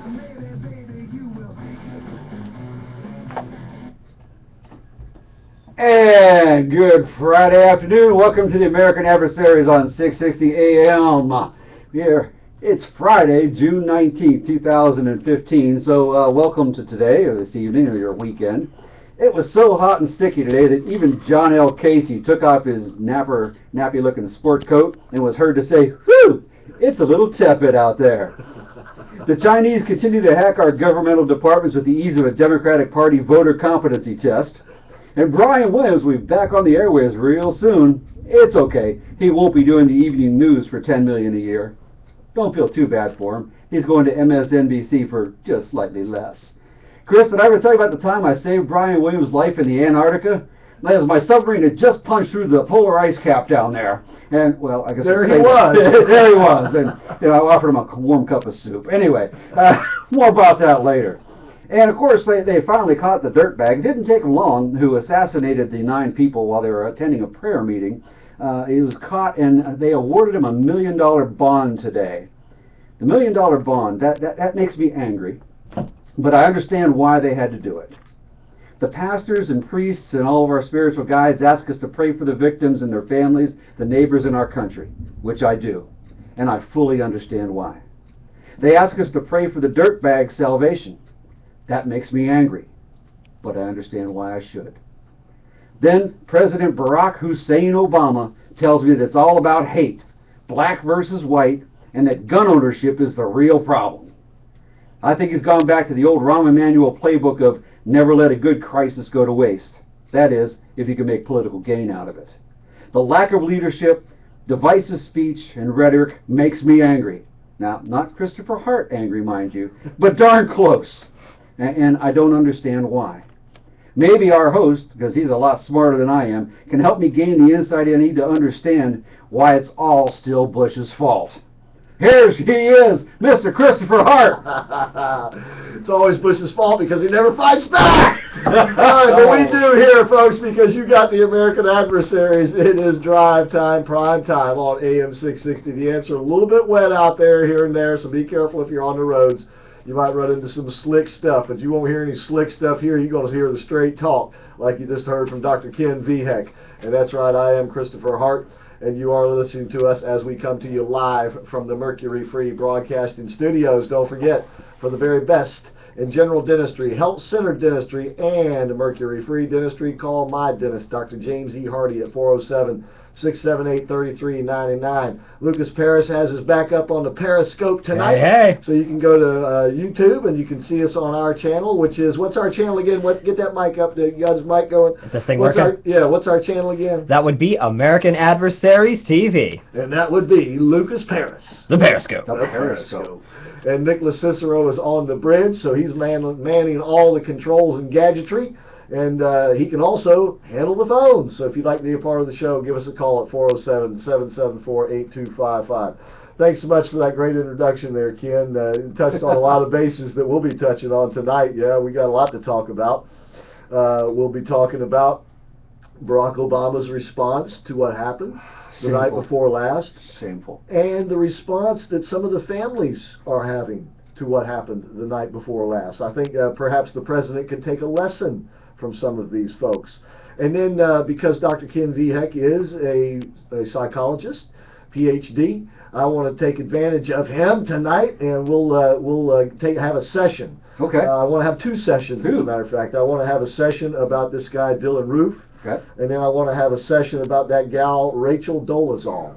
And good Friday afternoon. Welcome to the American Adversaries on 660 AM. Here, it's Friday, June 19th, 2015. So welcome to today, or this evening, or your weekend. It was so hot and sticky today that even John L. Casey took off his nappy-looking sport coat and was heard to say, "Whew, it's a little tepid out there." The Chinese continue to hack our governmental departments with the ease of a Democratic Party voter competency test. And Brian Williams will be back on the airwaves real soon. It's okay. He won't be doing the evening news for $10 million a year. Don't feel too bad for him. He's going to MSNBC for just slightly less. Chris, did I ever tell you about the time I saved Brian Williams' life in the Antarctica? As my submarine had just punched through the polar ice cap down there. And, well, I guess there he was. There he was. And I offered him a warm cup of soup. Anyway, more about that later. And, of course, they finally caught the dirtbag. It didn't take them long, who assassinated the 9 people while they were attending a prayer meeting. He was caught, and they awarded him a $1 million bond today. The $1 million bond, that makes me angry. But I understand why they had to do it. The pastors and priests and all of our spiritual guides ask us to pray for the victims and their families, the neighbors in our country, which I do. And I fully understand why. They ask us to pray for the dirtbag's salvation. That makes me angry, but I understand why I should. Then President Barack Hussein Obama tells me that it's all about hate, black versus white, and that gun ownership is the real problem. I think he's gone back to the old Rahm Emanuel playbook of never let a good crisis go to waste. That is, if you can make political gain out of it. The lack of leadership, divisive speech, and rhetoric makes me angry. Now, not Christopher Hart angry, mind you, but darn close. And I don't understand why. Maybe our host, because he's a lot smarter than I am, can help me gain the insight I need to understand why it's all still Bush's fault. Here he is, Mr. Christopher Hart. It's always Bush's fault because he never fights back. All right, but we do here, folks, because you got the American Adversaries. It is drive time, prime time on AM 660. The Answer, a little bit wet out there here and there, so be careful if you're on the roads. You might run into some slick stuff, but you won't hear any slick stuff here. You're going to hear the straight talk, like you just heard from Dr. Ken Vihek. And that's right, I am Christopher Hart, and you are listening to us as we come to you live from the Mercury Free Broadcasting Studios. Don't forget, for the very best in general dentistry, health-centered dentistry, and mercury-free dentistry, call my dentist, Dr. James E. Hardy, at 407-678-3399. Lucas Paris has his back up on the Periscope tonight. Hey. So you can go to YouTube and you can see us on our channel, which is, what's our channel again? Get that mic up there. You got his mic going? Is this thing working? What's our channel again? That would be American Adversaries TV. And that would be Lucas Paris. The Periscope. The Periscope. And Nicholas Cicero is on the bridge, so he's manning all the controls and gadgetry. And he can also handle the phones. So if you'd like to be a part of the show, give us a call at 407-774-8255. Thanks so much for that great introduction there, Ken. You touched on a lot of bases that we'll be touching on tonight. Yeah, we got a lot to talk about. We'll be talking about Barack Obama's response to what happened the night before last. Shameful. And the response that some of the families are having to what happened the night before last. I think perhaps the president could take a lesson from some of these folks. And then because Dr. Ken Vihek is a psychologist, PhD, I want to take advantage of him tonight, and we'll have a session. Okay. I want to have 2 sessions, as a matter of fact. I want to have a session about this guy, Dylan Roof. Okay. And then I want to have a session about that gal, Rachel Dolezal.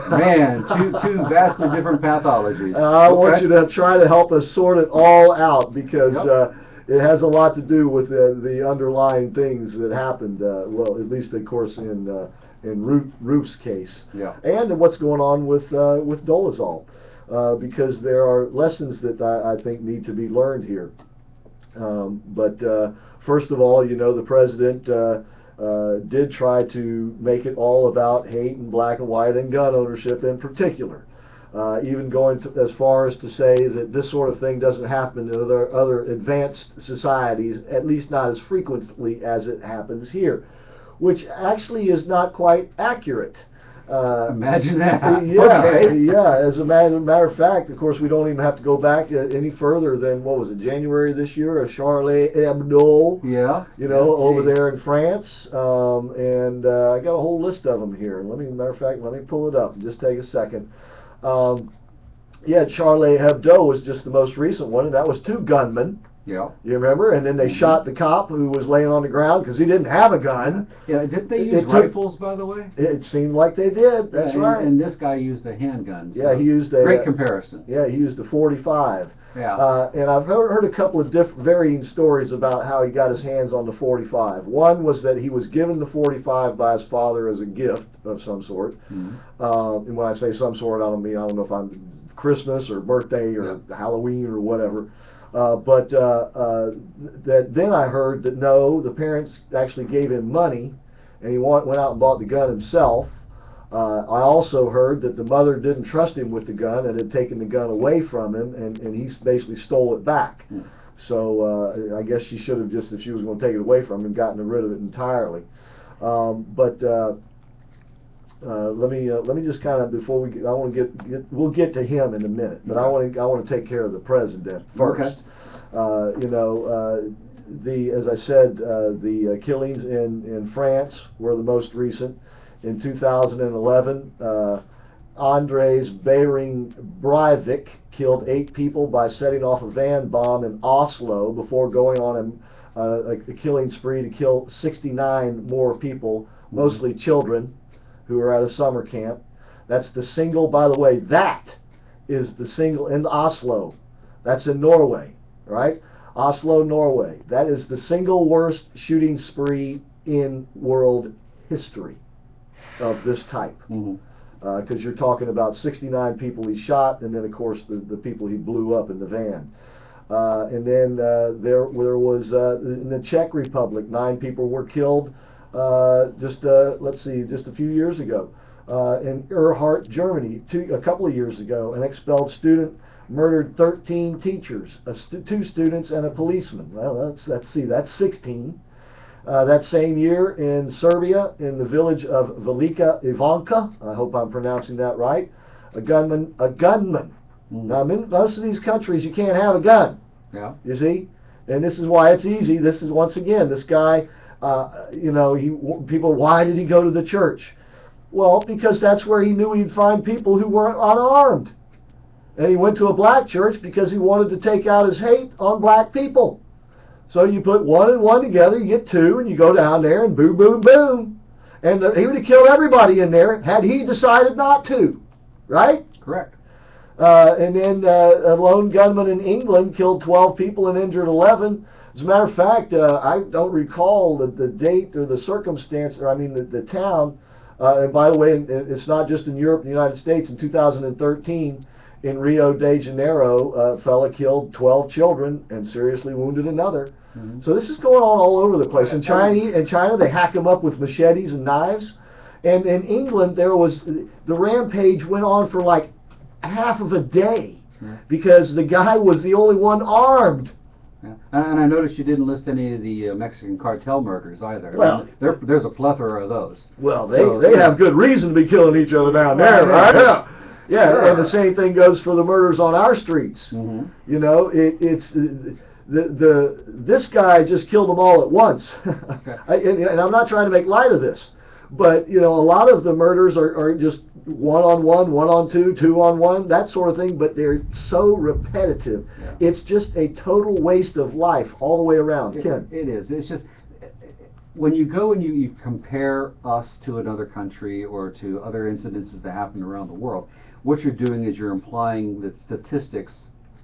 Man, two vastly different pathologies. I want you to try to help us sort it all out, because it has a lot to do with the underlying things that happened. Well, at least, of course, in Roof's case, and what's going on with Dolezal, because there are lessons that I think need to be learned here. But first of all, the president did try to make it all about hate and black and white and gun ownership in particular. Even going as far as to say that this sort of thing doesn't happen in other advanced societies, at least not as frequently as it happens here, which actually is not quite accurate. Imagine that. Yeah, Okay. yeah. As a matter of fact, of course, we don't even have to go back any further than, what was it, January this year, a Charlie Hebdo. Yeah. You know, Yeah, over geez. there in France, and I got a whole list of them here. Matter of fact, let me pull it up. Just take a second. Yeah, Charlie Hebdo was just the most recent one, and that was 2 gunmen. Yeah. You remember? And then they shot the cop who was laying on the ground because he didn't have a gun. Yeah, did they It use took- rifles, by the way? It seemed like they did. That's Yeah, right. And this guy used a handgun. So Yeah, he used a great comparison. Yeah, he used a 45. Yeah. And I've heard a couple of varying stories about how he got his hands on the 45. One was that he was given the 45 by his father as a gift of some sort. Mm-hmm. And when I say some sort, I don't know if I'm Christmas or birthday or Halloween or whatever. But then I heard that no, the parents actually gave him money, and he went out and bought the gun himself. I also heard that the mother didn't trust him with the gun and had taken the gun away from him, and he basically stole it back. So I guess she should have just, if she was going to take it away from him, gotten rid of it entirely. Let me just kind of, before we get, I want to we'll get to him in a minute, but I want to take care of the president first. Okay. You know, as I said, the killings in France were the most recent. In 2011, Andres Behring Breivik killed 8 people by setting off a van bomb in Oslo before going on a killing spree to kill 69 more people, mostly children, who were at a summer camp. That's the single, by the way, that is the single in Oslo. That's in Norway, right? Oslo, Norway. That is the single worst shooting spree in world history of this type. Because you're talking about 69 people he shot, and then of course the people he blew up in the van. And then there was in the Czech Republic, 9 people were killed just a few years ago. In Erhard, Germany, a couple of years ago, an expelled student murdered 13 teachers, 2 students and a policeman. Well, that's 16. That same year in Serbia, in the village of Velika Ivanka, I hope I'm pronouncing that right, a gunman. Now, in most of these countries, you can't have a gun. Yeah. You see? And this is why it's easy. This is, once again, this guy, you know, people, why did he go to the church? Well, because that's where he knew he'd find people who weren't unarmed. And he went to a black church because he wanted to take out his hate on black people. So you put 1 and 1 together, you get 2, and you go down there and boom, boom, boom. And he would have killed everybody in there had he decided not to. Right? Correct. And then a lone gunman in England killed 12 people and injured 11. As a matter of fact, I don't recall the date or the circumstance, or I mean the town. And by the way, it's not just in Europe and the United States. In 2013, in Rio de Janeiro, a fella killed 12 children and seriously wounded another. So this is going on all over the place. In China, they hack them up with machetes and knives. And in England, the rampage went on for like half of a day because the guy was the only one armed. Yeah. And I noticed you didn't list any of the Mexican cartel murders either. Well, I mean, there's a plethora of those. Well, they have good reason to be killing each other down there, right? Yeah. Yeah, sure. And the same thing goes for the murders on our streets. You know, this guy just killed them all at once. And I'm not trying to make light of this, but you know, a lot of the murders are just 1 on 1, 1 on 2, 2 on 1, that sort of thing. But they're so repetitive. Yeah. It's just a total waste of life all the way around. Ken, it is. It's just when you go and you compare us to another country or to other incidences that happen around the world, what you're doing is you're implying that statistics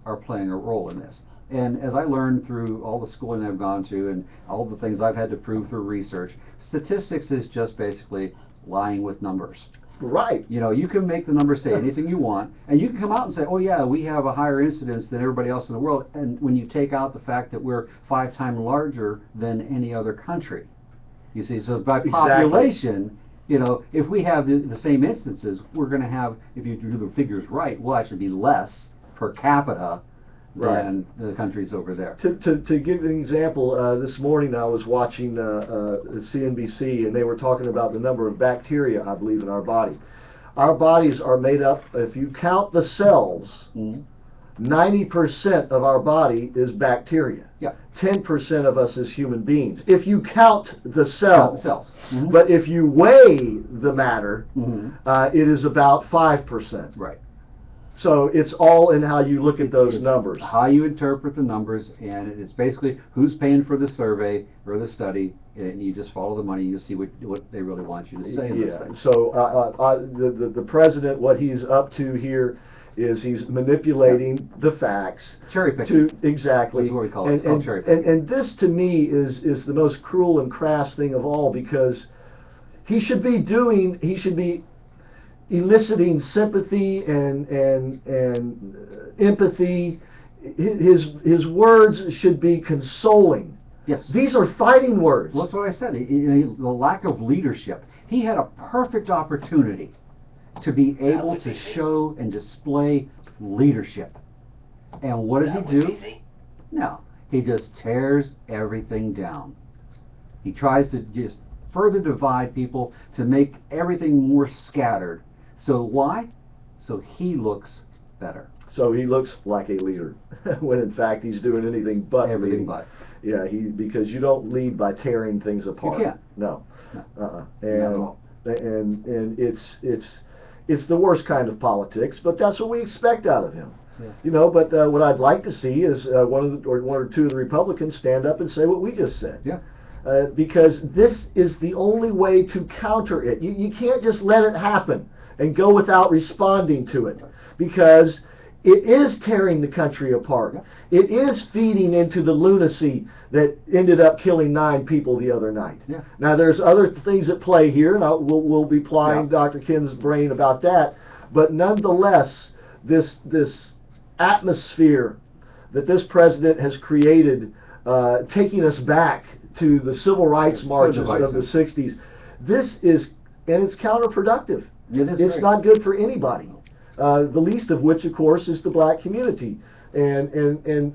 are playing a role in this. And as I learned through all the schooling I've gone to and all the things I've had to prove through research, statistics is just basically lying with numbers. Right. You know, you can make the numbers say anything you want, and you can come out and say, oh yeah, we have a higher incidence than everybody else in the world, and when you take out the fact that we're 5 times larger than any other country. You see, so by population, you know, if we have the same instances, we're going to have, if you do the figures right, we'll actually be less per capita than the countries over there. To give an example, this morning I was watching CNBC, and they were talking about the number of bacteria, I believe, in our body. Our bodies are made up, if you count the cells, 90% of our body is bacteria. Yeah. 10% of us is human beings. If you count the cells. Mm-hmm. But if you weigh the matter, Mm-hmm. it is about 5%. Right. So it's all in how you look at those numbers. How you interpret the numbers, and it's basically who's paying for the survey or the study, and you just follow the money. You see what they really want you to say. In those things. So the president, what he's up to here is he's manipulating the facts. Cherry picking. Exactly. That's what we call it. It's called cherry picking. And this to me is the most cruel and crass thing of all, because he should be eliciting sympathy and empathy. His words should be consoling. Yes. These are fighting words. Well, that's what I said. The lack of leadership. He had a perfect opportunity to be able to show and display leadership. And what does he do? No. He just tears everything down. He tries to just further divide people to make everything more scattered. So why? So he looks better. So he looks like a leader, when in fact he's doing anything but Everything leading. but. Yeah, because you don't lead by tearing things apart. You can't. No. No. And it's the worst kind of politics, but that's what we expect out of him. Yeah. You know, but what I'd like to see is one or two of the Republicans stand up and say what we just said. Yeah. Because this is the only way to counter it. You can't just let it happen and go without responding to it, because it is tearing the country apart. Yeah. It is feeding into the lunacy that ended up killing 9 people the other night. Yeah. Now there's other things at play here, and we'll be plying Dr. Ken's brain about that. But nonetheless, this atmosphere that this president has created, taking us back to the civil rights marches of the 60s, this is, and it's counterproductive. It's not good for anybody. The least of which, of course, is the black community. And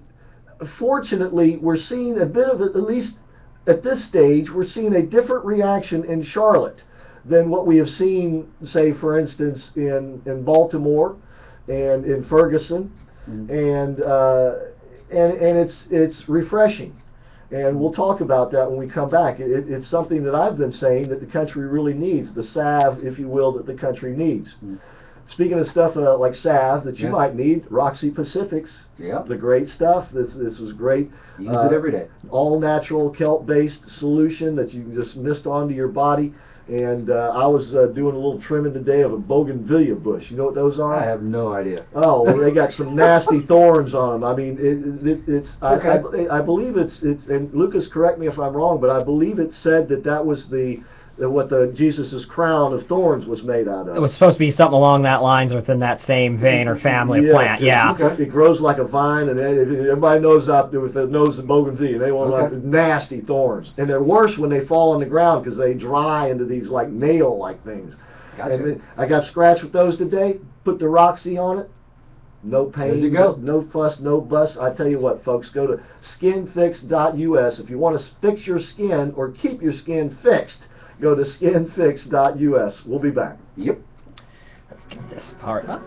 fortunately, we're seeing a bit of, at least at this stage, we're seeing a different reaction in Charlotte than what we have seen, say, for instance, in Baltimore and in Ferguson. And it's refreshing. And we'll talk about that when we come back. It's something that I've been saying that the country really needs, the salve, if you will, that the country needs. Speaking of stuff like salve that you might need, Roxy Pacifics, the great stuff. This was great. Use it every day. All natural kelp-based solution that you can just mist onto your body. And I was doing a little trimming today of a bougainvillea bush. You know what those are? I have no idea. Oh, well, they got some nasty thorns on them. I mean, it's. Okay. I believe it's. And Lucas, correct me if I'm wrong, but I believe it said that was what the Jesus's crown of thorns was made out of. It was supposed to be something along that lines within that same vein or family of plant. Yeah. It grows like a vine, and everybody knows out there with the nose of bougainvillea. They want like nasty thorns, and they're worse when they fall on the ground because they dry into these like nail-like things. Gotcha. And then I got scratched with those today. Put the Roxy on it. No pain, there you go. No fuss, no fuss. I tell you what, folks, go to skinfix.us if you want to fix your skin or keep your skin fixed. Go to skinfix.us. We'll be back. Yep. Let's get this part up.